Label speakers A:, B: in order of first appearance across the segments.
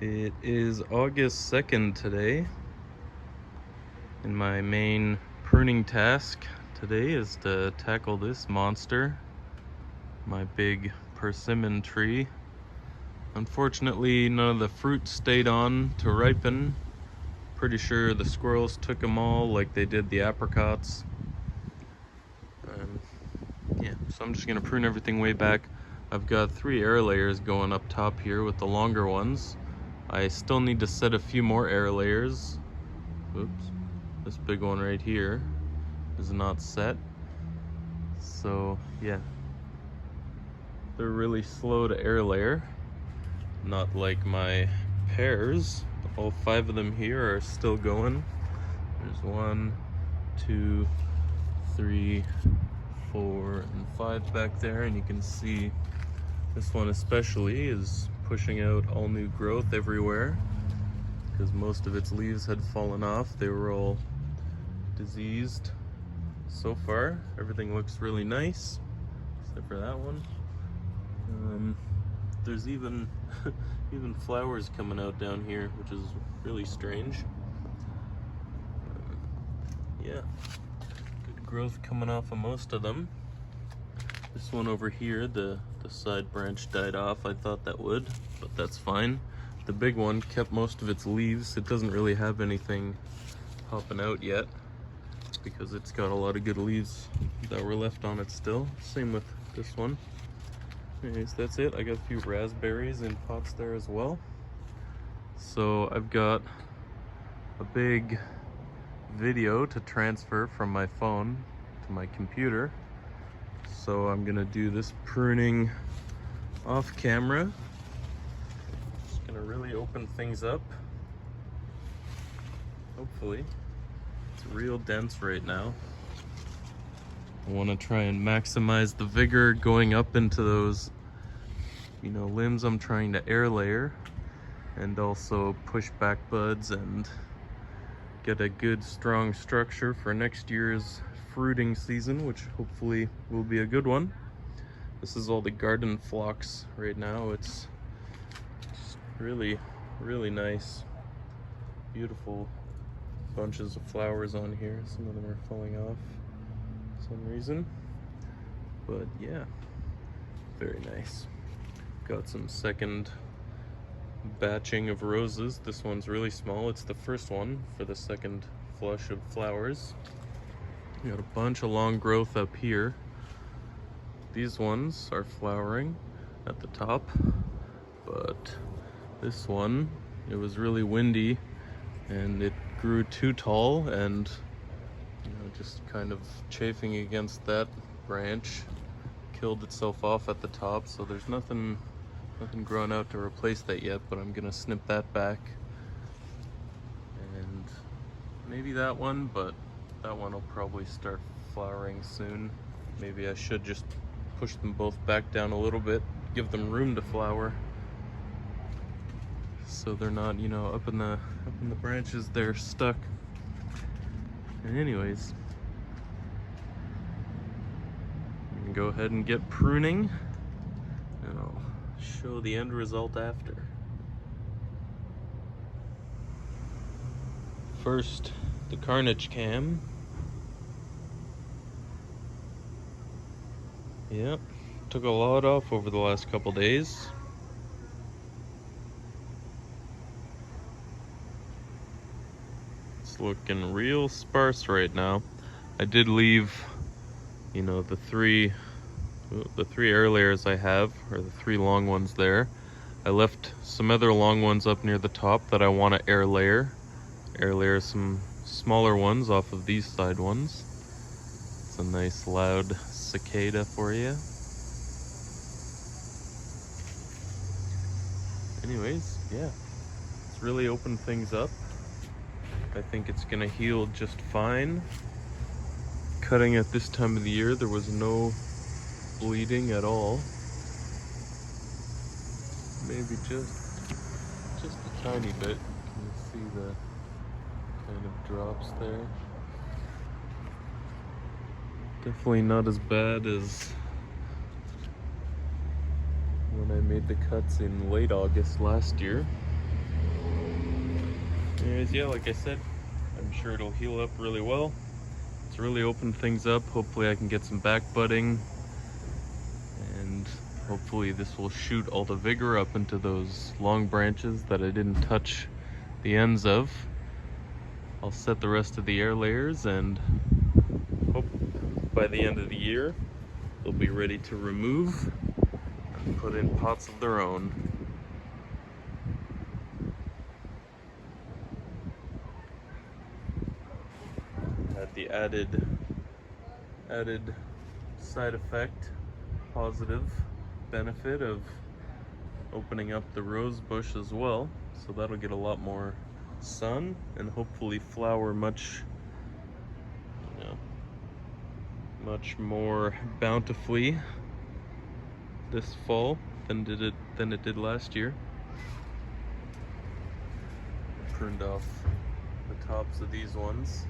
A: It is August 2nd today, and my main pruning task today is to tackle this monster, my big persimmon tree. Unfortunately, none of the fruit stayed on to ripen. Pretty sure the squirrels took them all like they did the apricots. Yeah, so I'm just gonna prune everything way back. I've got 3 air layers going up top here with the longer ones. I still need to set a few more air layers. Oops, this big one right here is not set. So yeah, they're really slow to air layer. Not like my pears. All 5 of them here are still going. There's 1, 2, 3, 4, and 5 back there, and you can see this one especially is pushing out all new growth everywhere because most of its leaves had fallen off. They were all diseased. So far, everything looks really nice, except for that one. There's even even flowers coming out down here, which is really strange. Yeah, good growth coming off of most of them. This one over here, the side branch died off. I thought that would, but that's fine. The big one kept most of its leaves. It doesn't really have anything popping out yet because it's got a lot of good leaves that were left on it still. Same with this one. Anyways, that's it. I got a few raspberries in pots there as well. So I've got a big video to transfer from my phone to my computer. So I'm gonna do this pruning off camera. Just gonna really open things up. Hopefully. It's real dense right now. I wanna try and maximize the vigor going up into those, limbs I'm trying to air layer, and also push back buds and get a good strong structure for next year's fruiting season, which hopefully will be a good one. This is all the garden phlox right now. It's just really, really nice. Beautiful bunches of flowers on here. Some of them are falling off for some reason. But yeah, very nice. Got some second batching of roses. This one's really small. It's the first one for the second flush of flowers. We got a bunch of long growth up here. These ones are flowering at the top, but this one, it was really windy and it grew too tall, and just kind of chafing against that branch killed itself off at the top. So there's nothing growing out to replace that yet, but I'm gonna snip that back, and maybe that one, but that one will probably start flowering soon. Maybe I should just push them both back down a little bit, give them room to flower, so they're not, up in the branches, they're stuck. And anyways, we can go ahead and get pruning, and I'll show the end result after. First, the carnage cam. Yep, took a lot off over the last couple days. It's looking real sparse right now. I did leave, the three air layers I have, or the 3 long ones there. I left some other long ones up near the top that I want to air layer some smaller ones off of these side ones. It's a nice loud cicada for you. Anyways, yeah, it's really opened things up. I think it's gonna heal just fine. Cutting at this time of the year, there was no bleeding at all. Maybe just a tiny bit. Can you see the kind of drops there? Definitely not as bad as when I made the cuts in late August last year. Anyways, yeah, like I said, I'm sure it'll heal up really well. It's really opened things up. Hopefully I can get some back budding, and hopefully this will shoot all the vigor up into those long branches that I didn't touch the ends of. I'll set the rest of the air layers and hope by the end of the year they'll be ready to remove and put in pots of their own. Had the added side effect, positive benefit of opening up the rose bush as well, so that'll get a lot more sun and hopefully flower much more bountifully this fall than it did last year. I pruned off the tops of these ones,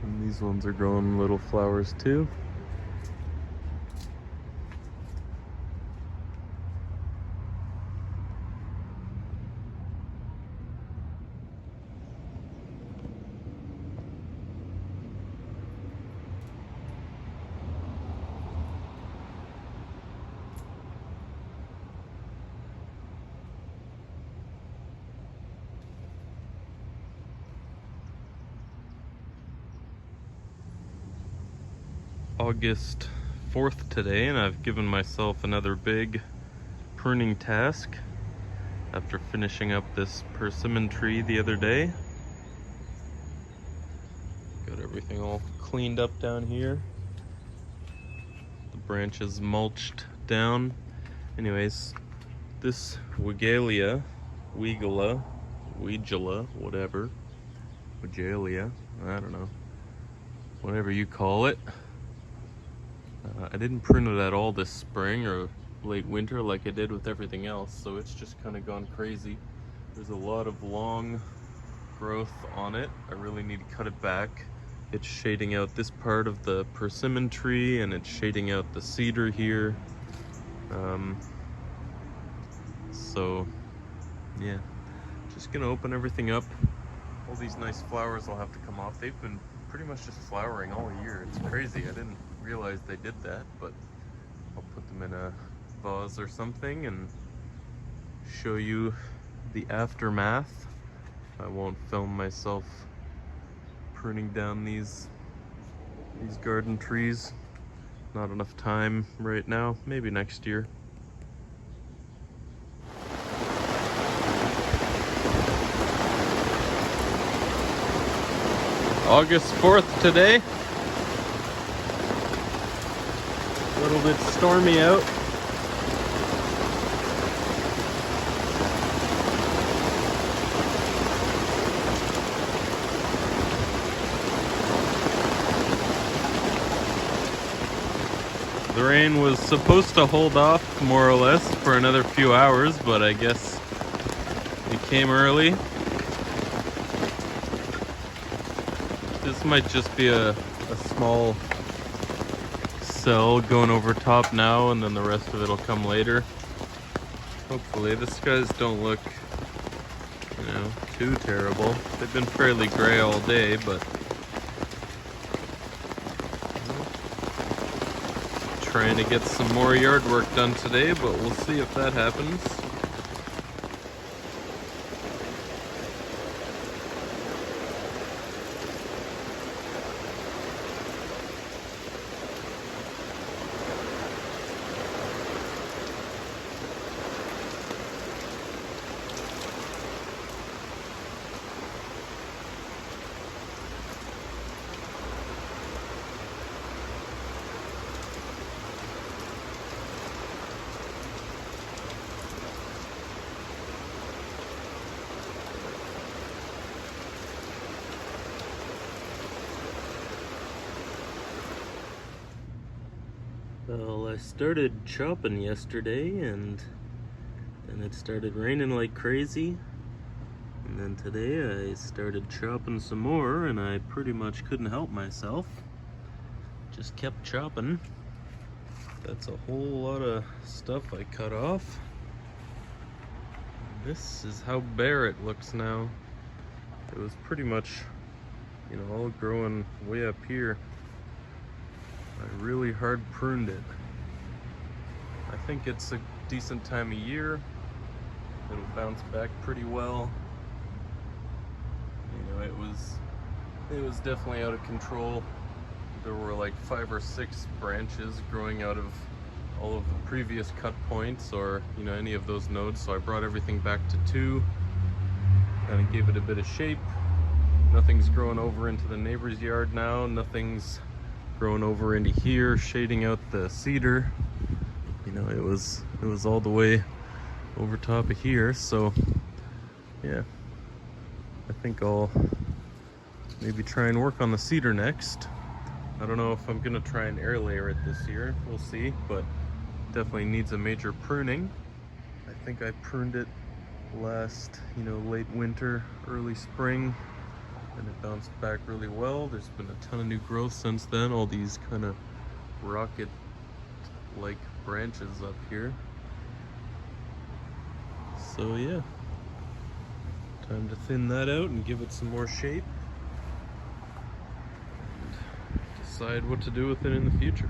A: and these ones are growing little flowers too. August 4th today, and I've given myself another big pruning task after finishing up this persimmon tree the other day. Got everything all cleaned up down here. The branches mulched down. Anyways, this Weigela, whatever, Weigela, I don't know, whatever you call it. I didn't prune it at all this spring or late winter like I did with everything else, so it's just kind of gone crazy. There's a lot of long growth on it. I really need to cut it back. It's shading out this part of the persimmon tree, and it's shading out the cedar here. So yeah, just gonna open everything up. All these nice flowers will have to come off. They've been pretty much just flowering all year. It's crazy. I didn't realize they did that, but I'll put them in a vase or something and show you the aftermath. I won't film myself pruning down these garden trees. Not enough time right now. Maybe next year. August 4th today. A little bit stormy out. The rain was supposed to hold off more or less for another few hours, but I guess it came early. This might just be a small cell going over top now, and then the rest of it will come later. Hopefully. The skies don't look, too terrible. They've been fairly gray all day, but trying to get some more yard work done today, but we'll see if that happens. Well, I started chopping yesterday, and then it started raining like crazy. And then today I started chopping some more, and I pretty much couldn't help myself. Just kept chopping. That's a whole lot of stuff I cut off. This is how bare it looks now. It was pretty much, you know, all growing way up here. I really hard pruned it. I think it's a decent time of year. It'll bounce back pretty well. You know, it was definitely out of control. There were like 5 or 6 branches growing out of all of the previous cut points, or, you know, any of those nodes. So I brought everything back to 2, kind of gave it a bit of shape. Nothing's growing over into the neighbor's yard now. Nothing's growing over into here, shading out the cedar. You know, it was all the way over top of here. So yeah, I think I'll maybe try and work on the cedar next. I don't know if I'm gonna try and air layer it this year. We'll see, but definitely needs a major pruning. I think I pruned it last, you know, late winter, early spring, and it bounced back really well. There's been a ton of new growth since then. All these kind of rocket-like branches up here. So yeah, time to thin that out and give it some more shape. Decide what to do with it in the future.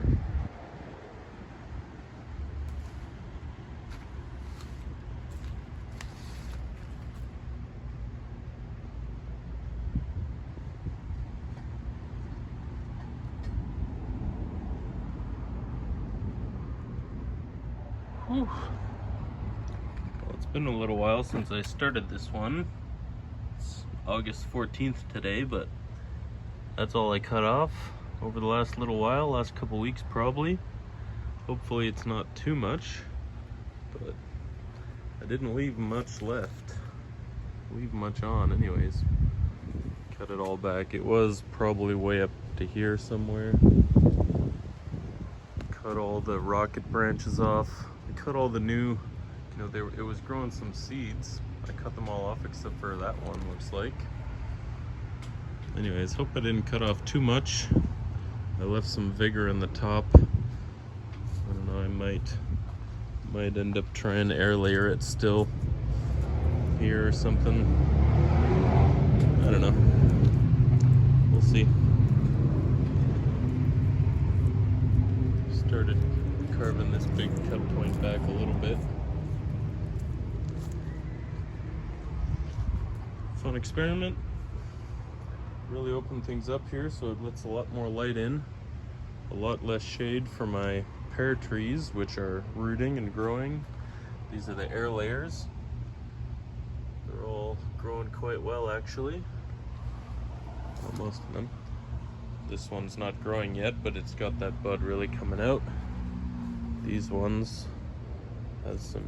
A: Whew. Well, it's been a little while since I started this one. It's August 14th today, but that's all I cut off over the last little while, last couple weeks probably. Hopefully it's not too much, but I didn't leave much on anyways. Cut it all back. It was probably way up to here somewhere. Cut all the rocket branches off. I cut all the new, you know, it was growing some seeds. I cut them all off except for that one, looks like. Anyways, hope I didn't cut off too much. I left some vigor in the top. I don't know, I might end up trying to air layer it still here or something. I don't know. We'll see. Started carving this big cut point back a little bit. Fun experiment. Really open things up here so it lets a lot more light in, a lot less shade for my pear trees, which are rooting and growing. These are the air layers. They're all growing quite well actually. Well, most of them. This one's not growing yet, but it's got that bud really coming out. These ones has some,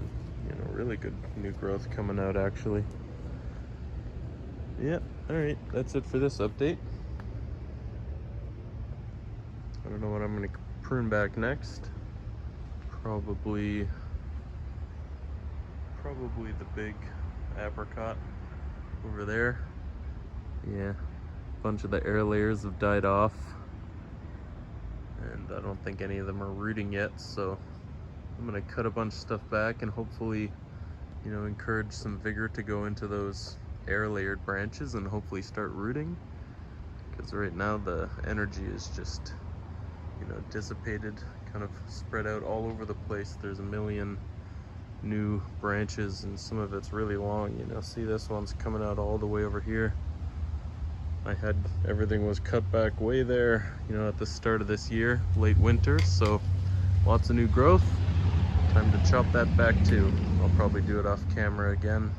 A: you know, really good new growth coming out actually. Yeah, alright, that's it for this update. I don't know what I'm going to prune back next. Probably the big apricot over there. Yeah, a bunch of the air layers have died off. And I don't think any of them are rooting yet, so I'm going to cut a bunch of stuff back and hopefully, you know, encourage some vigor to go into those air layered branches and hopefully start rooting, because right now the energy is just, you know, dissipated, kind of spread out all over the place. There's a million new branches and some of it's really long, you know. See, this one's coming out all the way over here. I had everything was cut back way there, you know, at the start of this year, late winter, so lots of new growth. Time to chop that back too. I'll probably do it off camera again.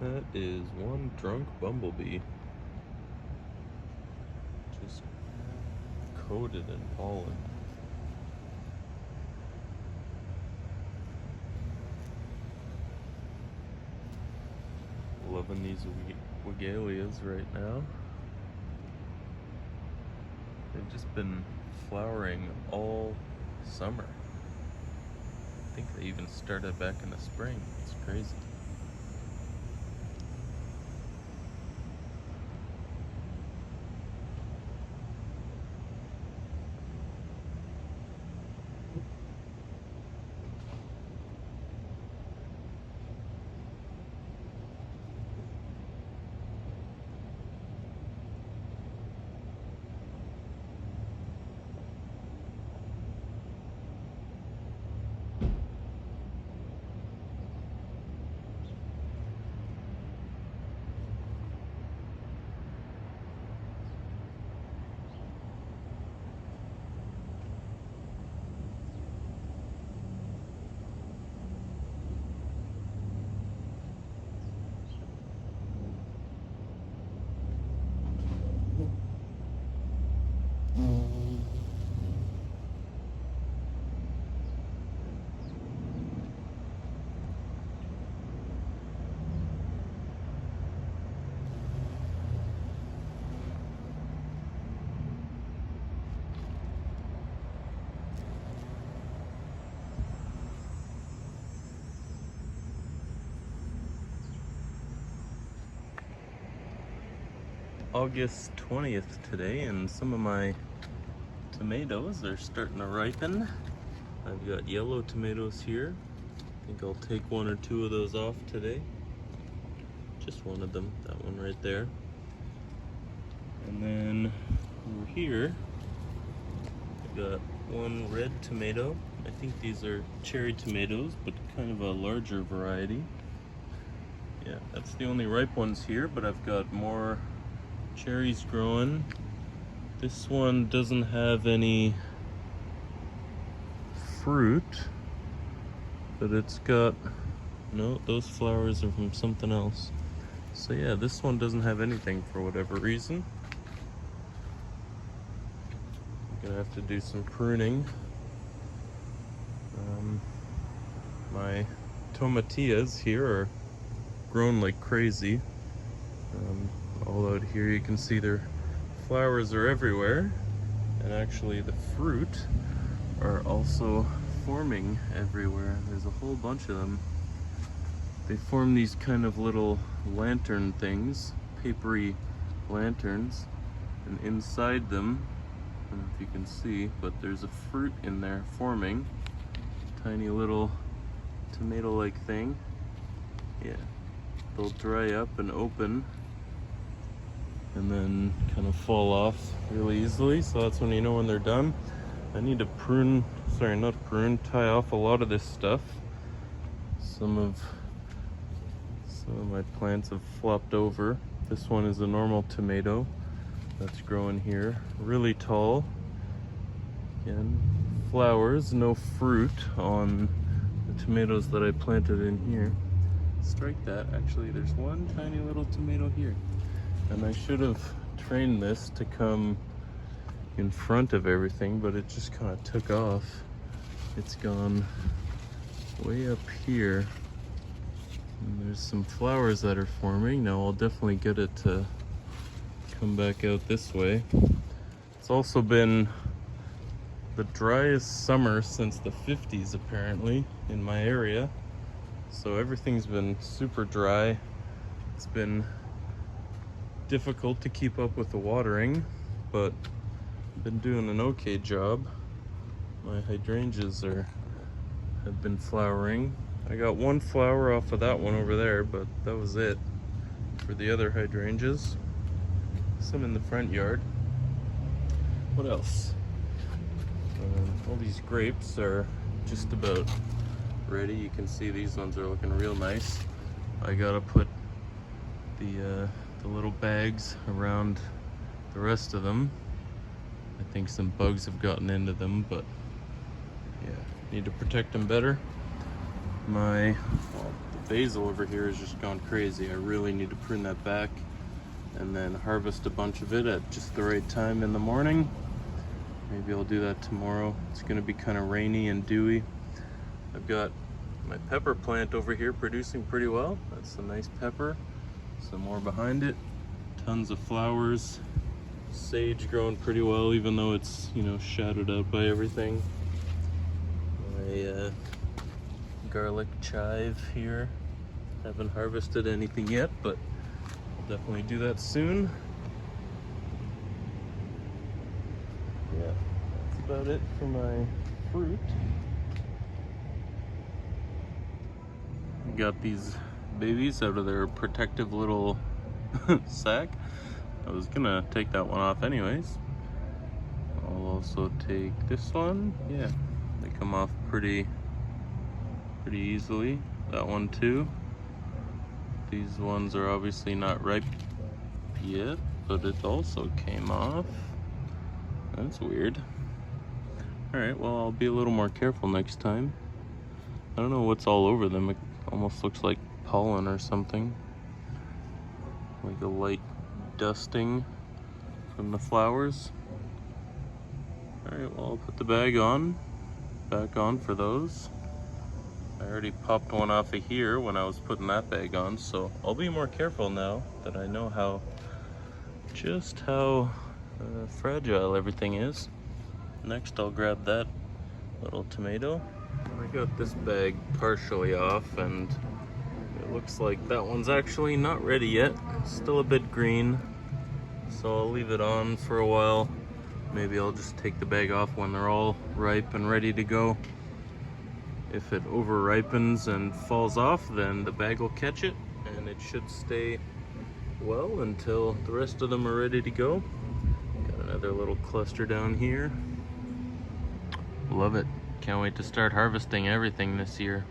A: That is one drunk bumblebee. Just coated in pollen. Loving these wigalias right now. They've just been flowering all summer. I think they even started back in the spring. It's crazy. August 20th today, and some of my tomatoes are starting to ripen. I've got yellow tomatoes here. I think I'll take one or two of those off today. Just one of them, that one right there. And then over here, I've got one red tomato. I think these are cherry tomatoes, but kind of a larger variety. Yeah, that's the only ripe ones here, but I've got more cherries growing. This one doesn't have any fruit, but it's got, no, those flowers are from something else. So yeah, this one doesn't have anything for whatever reason. I'm gonna have to do some pruning. My tomatillas here are grown like crazy. All out here you can see their flowers are everywhere, and actually the fruit are also forming everywhere. There's a whole bunch of them. They form these kind of little lantern things, papery lanterns, and inside them, I don't know if you can see, but there's a fruit in there forming. Tiny little tomato-like thing. Yeah, they'll dry up and open and then kind of fall off really easily, so that's when you know when they're done. I need to tie off a lot of this stuff. Some of my plants have flopped over. This one is a normal tomato that's growing here, really tall. Again, flowers, no fruit on the tomatoes that I planted in here. Strike that, actually there's one tiny little tomato here. And I should have trained this to come in front of everything, but it just kind of took off. It's gone way up here. And there's some flowers that are forming. Now I'll definitely get it to come back out this way. It's also been the driest summer since the 50s apparently in my area. So everything's been super dry. It's been difficult to keep up with the watering, but I've been doing an okay job. My hydrangeas have been flowering. I got one flower off of that one over there, but that was it for the other hydrangeas. Some in the front yard. What else? All these grapes are just about ready. You can see these ones are looking real nice. I gotta put the little bags around the rest of them. I think some bugs have gotten into them, but yeah, need to protect them better. well, the basil over here has just gone crazy. I really need to prune that back and then harvest a bunch of it at just the right time in the morning. Maybe I'll do that tomorrow. It's gonna be kind of rainy and dewy. I've got my pepper plant over here producing pretty well. That's a nice pepper. Some more behind it. Tons of flowers. Sage growing pretty well, even though it's, you know, shadowed out by everything. My garlic chive here. Haven't harvested anything yet, but I'll definitely do that soon. Yeah, that's about it for my fruit. Got these babies out of their protective little sack. I was gonna take that one off anyways. I'll also take this one. Yeah, they come off pretty easily. That one too. These ones are obviously not ripe yet, but it also came off. That's weird. Alright, well, I'll be a little more careful next time. I don't know what's all over them. It almost looks like pollen or something. Like a light dusting from the flowers. Alright, well, I'll put the bag on, back on for those. I already popped one off of here when I was putting that bag on, so I'll be more careful now that I know just how fragile everything is. Next, I'll grab that little tomato. I got this bag partially off, and it looks like that one's actually not ready yet. Still a bit green, so I'll leave it on for a while. Maybe I'll just take the bag off when they're all ripe and ready to go. If it over ripens and falls off, then the bag will catch it, and it should stay well until the rest of them are ready to go. Got another little cluster down here. Love it. Can't wait to start harvesting everything this year.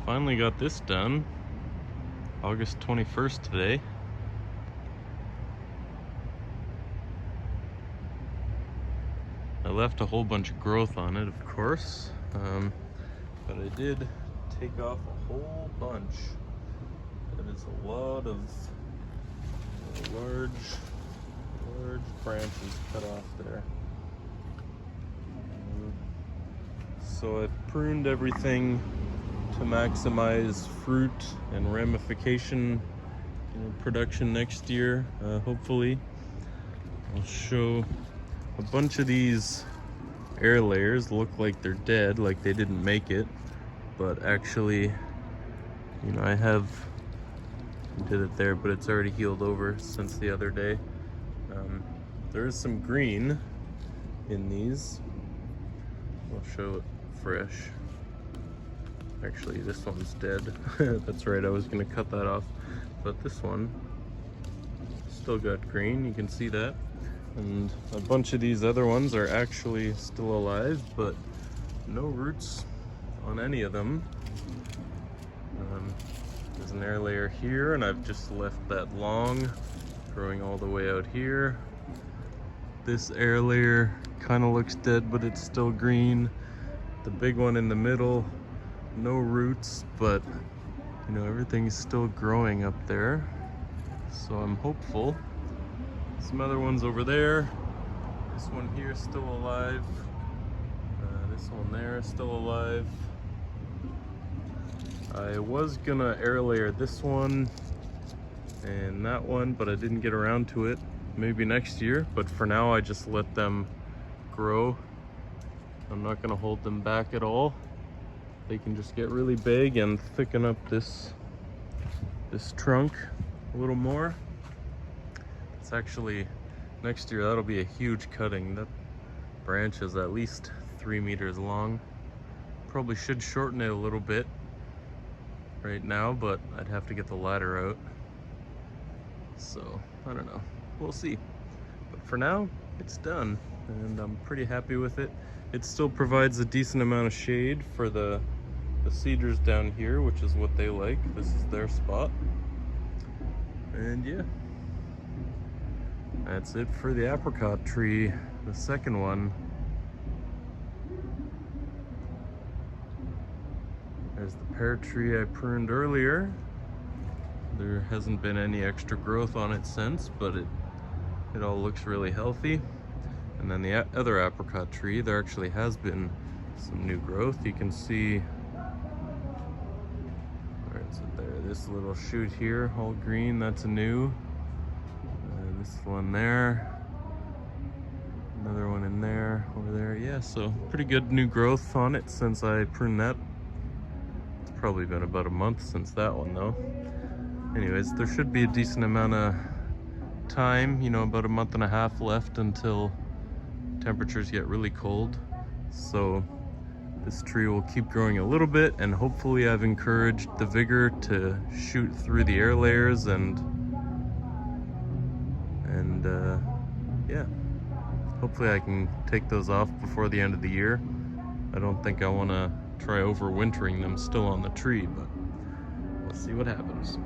A: Finally got this done. August 21st today. I left a whole bunch of growth on it, of course, but I did take off a whole bunch. That is a lot of large branches cut off there. So I've pruned everything to maximize fruit and ramification, production next year, hopefully. I'll show a bunch of these air layers look like they're dead, like they didn't make it, but actually, I have did it there, but it's already healed over since the other day. There is some green in these. I'll show it fresh. Actually, this one's dead. That's right, I was gonna cut that off. But this one still got green, you can see that. And a bunch of these other ones are actually still alive, but no roots on any of them. There's an air layer here, and I've just left that long, growing all the way out here. This air layer kind of looks dead, but it's still green. The big one in the middle, no roots, but you know, everything's still growing up there. So I'm hopeful. Some other ones over there. This one here is still alive. This one there is still alive. I was gonna air layer this one and that one, but I didn't get around to it. Maybe next year, but for now I just let them grow. I'm not gonna hold them back at all. They can just get really big and thicken up this trunk a little more. It's actually, next year that'll be a huge cutting. That branch is at least 3 meters long. Probably should shorten it a little bit right now, but I'd have to get the ladder out. So, I don't know. We'll see. But for now, it's done, and I'm pretty happy with it. It still provides a decent amount of shade for the cedars down here, which is what they like. This is their spot. And yeah, that's it for the apricot tree, the second one. There's the pear tree I pruned earlier. There hasn't been any extra growth on it since, but it all looks really healthy. And then the other apricot tree, there actually has been some new growth. You can see, where is it there? This little shoot here, all green, that's a new. This one there. Another one in there, over there. Yeah, so pretty good new growth on it since I pruned that. It's probably been about a month since that one though. Anyways, there should be a decent amount of time, you know, about a month and a half left until temperatures get really cold. So this tree will keep growing a little bit, and hopefully I've encouraged the vigor to shoot through the air layers and yeah, hopefully I can take those off before the end of the year. I don't think I want to try overwintering them still on the tree, but let's see what happens.